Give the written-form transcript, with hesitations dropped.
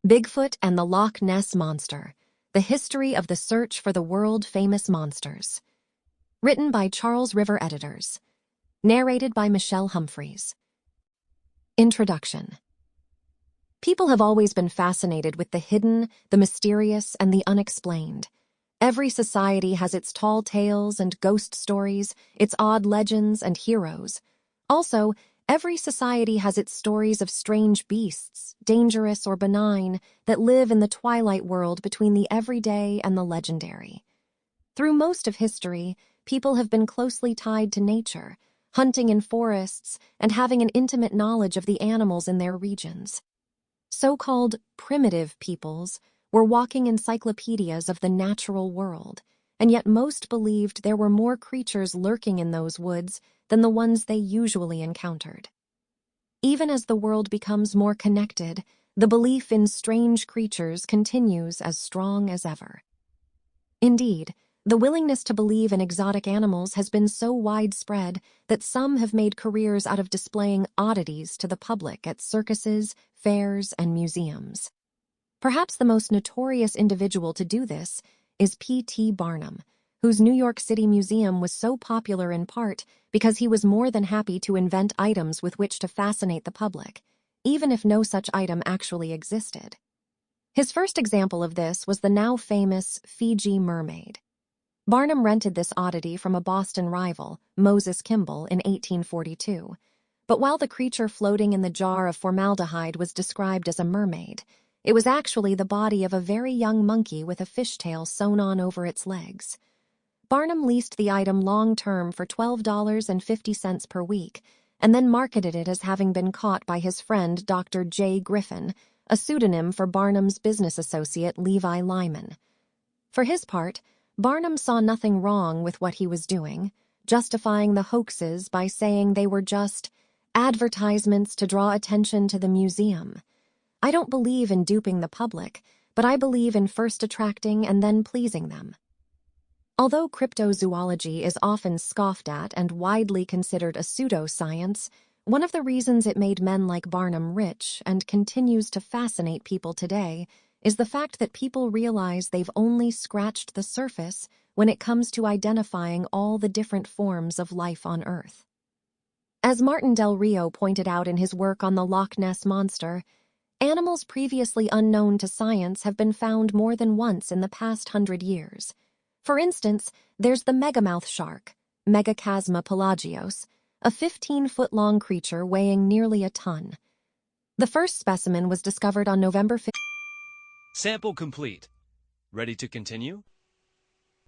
Bigfoot and the Loch Ness Monster, The History of the Search for the World-Famous Monsters. Written by Charles River Editors. Narrated by Michelle Humphries. Introduction. People have always been fascinated with the hidden, the mysterious, and the unexplained. Every society has its tall tales and ghost stories, its odd legends and heroes. Also, every society has its stories of strange beasts, dangerous or benign, that live in the twilight world between the everyday and the legendary. Through most of history, people have been closely tied to nature, hunting in forests and having an intimate knowledge of the animals in their regions. So-called primitive peoples were walking encyclopedias of the natural world, and yet most believed there were more creatures lurking in those woods than the ones they usually encountered. Even as the world becomes more connected, the belief in strange creatures continues as strong as ever. Indeed, the willingness to believe in exotic animals has been so widespread that some have made careers out of displaying oddities to the public at circuses, fairs, and museums. Perhaps the most notorious individual to do this is P.T. Barnum, whose New York City museum was so popular in part because he was more than happy to invent items with which to fascinate the public, even if no such item actually existed. His first example of this was the now famous Fiji mermaid. Barnum rented this oddity from a Boston rival, Moses Kimball, in 1842. But while the creature floating in the jar of formaldehyde was described as a mermaid, it was actually the body of a very young monkey with a fishtail sewn on over its legs. Barnum leased the item long-term for $12.50 per week, and then marketed it as having been caught by his friend Dr. J. Griffin, a pseudonym for Barnum's business associate Levi Lyman. For his part, Barnum saw nothing wrong with what he was doing, justifying the hoaxes by saying they were just advertisements to draw attention to the museum. I don't believe in duping the public, but I believe in first attracting and then pleasing them. Although cryptozoology is often scoffed at and widely considered a pseudoscience, one of the reasons it made men like Barnum rich and continues to fascinate people today is the fact that people realize they've only scratched the surface when it comes to identifying all the different forms of life on Earth. As Martin Del Rio pointed out in his work on the Loch Ness Monster, animals previously unknown to science have been found more than once in the past 100 years. For instance, there's the megamouth shark, Megachasma pelagios, a 15-foot-long creature weighing nearly a ton. The first specimen was discovered on November 5th. Sample complete. Ready to continue?